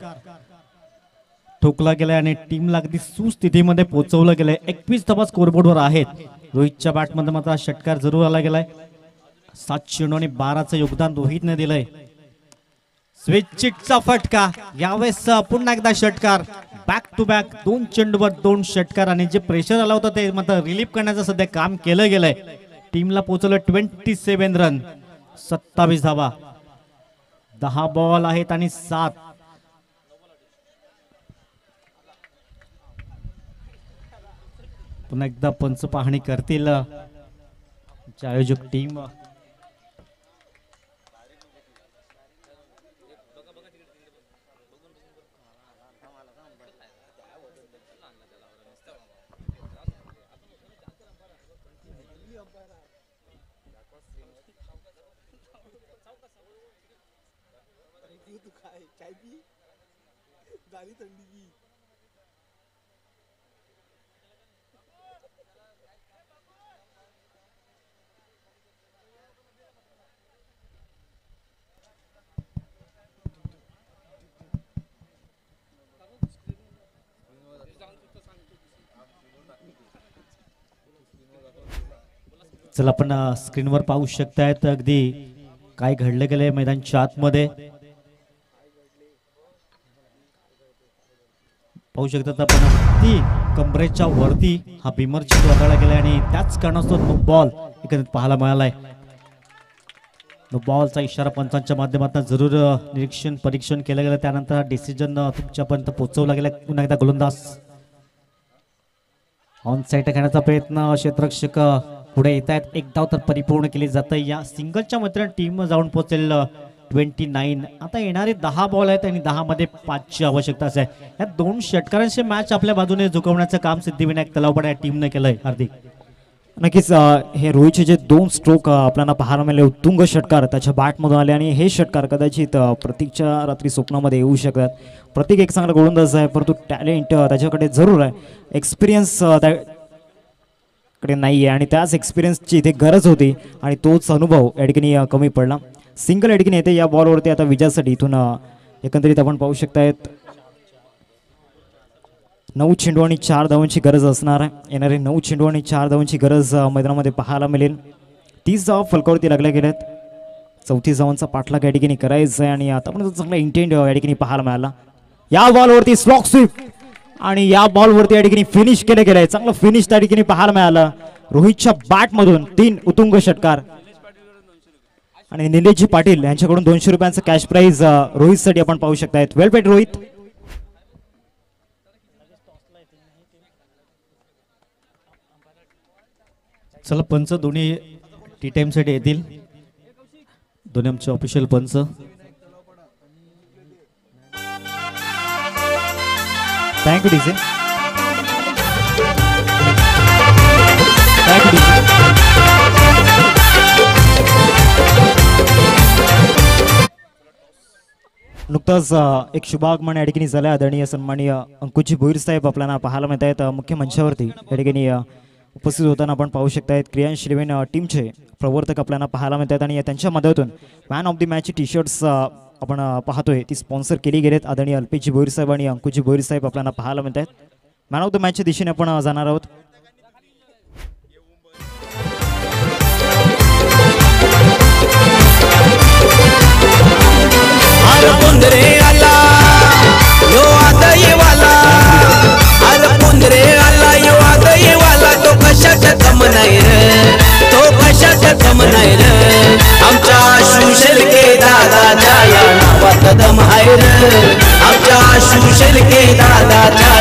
ठोकला गेलाय आणि टीमला अगदी सुस्थितीमध्ये पोहोचवलं गेलंय. 21 धावा स्कोरबोर्डवर आहेत. रोहितच्या बॅटमध्ये मात्र षटकार जरूर आला गेलाय. 7 चेंडू आणि 12चं योगदान रोहितने दिलंय. स्विचिटचा फटका, यावेळेस पुन्हा एकदा षटकार. बॅक टू बॅक 2 चेंडूवर 2 षटकार आणि जे प्रेशर आलं होतं ते मात्र रिलीफ करण्याचं सध्या काम केलं गेलंय. टीमला पोहोचवलं 27 रन, 27 धावा. 10 बॉल आहेत आणि 7. पुन्हा एकदा पंच पाहणी करतील आयोजक टीम. चला आपण स्क्रीनवर पाहू शकतायत अगदी काय घडले गेले मैदानच्या आतमध्ये. पाहू शकतात आपण अगदी कमरेच्या वरती हा बिमर चेंडू आढळला गेलाय आणि त्याच कारणास्तव नो बॉल एकंदरीत पाहायला मिळालाय. नो बॉलचा इशारा पंचांच्या माध्यमातून जरूर निरीक्षण परीक्षण केलं गेलं. त्यानंतर हा डिसिजन तुमच्यापर्यंत पोहोचवला गेला. पुन्हा एकदा गोलंदाज ऑन साईड घेण्याचा प्रयत्न, क्षेत्ररक्षक पुढे येत आहेत. एक धाव तर परिपूर्ण केली जातं. या सिंगलच्या मैत्रीण टीम जाऊन पोहोचेल 29. आता येणारे 10 बॉल आहेत आणि 10 मध्ये 5ची आवश्यकता आहे. या 2 षटकारांची मॅच आपल्या बाजूने झुकवण्याचं काम सिद्धिविनायक तलावपाडा या टीमने केलंय. हार्दिक, नक्कीच हे रोहितचे जे 2 स्ट्रोक आपल्याला पाहायला मिळाले, उत्तुंग षटकार त्याच्या बॅटमधून आले आणि हे षटकार कदाचित प्रतीकच्या रात्री स्वप्नामध्ये येऊ शकतात. प्रतीक एक चांगला गोलंदाज आहे, परंतु टॅलेंट त्याच्याकडे जरूर आहे, एक्सपिरियन्स कडे नाही आहे आणि त्याच एक्सपिरियन्सची इथे गरज होती आणि तोच अनुभव या ठिकाणी कमी पडला. सिंगल या ठिकाणी येते या बॉलवरती आता विजयासाठी. इथून एकंदरीत आपण पाहू शकतायत 9 चेंडू आणि 4 धावांची गरज असणार आहे. येणारे 9 चेंडू आणि 4 धावांची गरज मैदानामध्ये पाहायला मिळेल. 30 धावा फलकावरती लागल्या गेल्यात. 34 धावांचा पाठलाग या ठिकाणी करायचा आहे आणि आता पण चांगला इंटेंट या ठिकाणी पाहायला मिळाला. या बॉलवरती स्लॉक स्वीप आणि या बॉलवरती या ठिकाणी फिनिश केलं गेलंय. चांगलं फिनिश त्या ठिकाणी पाहायला मिळालं रोहितच्या बॅटमधून. 3 उत्तुंग षटकार आणि निलेशजी पाटील यांच्याकडून 200 रुपयांचं कॅश प्राइज रोहितसाठी आपण पाहू शकतायत. वेल पेड रोहित. चला पंच दोन्ही टी टाइम साठी येतील. दोन्ही आमचे ऑफिशियल पंच. Thank you DJ. नुकताच एक शुभागमन या ठिकाणी झालं. आदरणीय सन्माननीय अंकुशजी भोईर साहेब आपल्याला पाहायला मिळत आहेत मुख्य मंचावरती. या ठिकाणी उपस्थित होताना आपण पाहू शकतायत क्रियांशील टीमचे प्रवर्तक आपल्याला पाहायला मिळतात आणि त्यांच्या मदतून man of the match T shirts आपण पाहतोय ती स्पॉन्सर केली गेलेत. आदरणीय अल्पेशजी भोईर साहेब आणि अंकुशजी भोईर साहेब आपल्याला पाहायला मिळत आहेत. मॅन ऑफ द मॅचच्या दिशेने आपण जाणार आहोत. पुंदरे आला यो आदयवाला, अरे पुंदरे आला यो आदयवाला. तो कशात कम नाही रे, तो कशात कम नाही रे. आमच्या सुशल के दादाच्या या नावात दम आहे रे. आमच्या सुशल के दादाच्या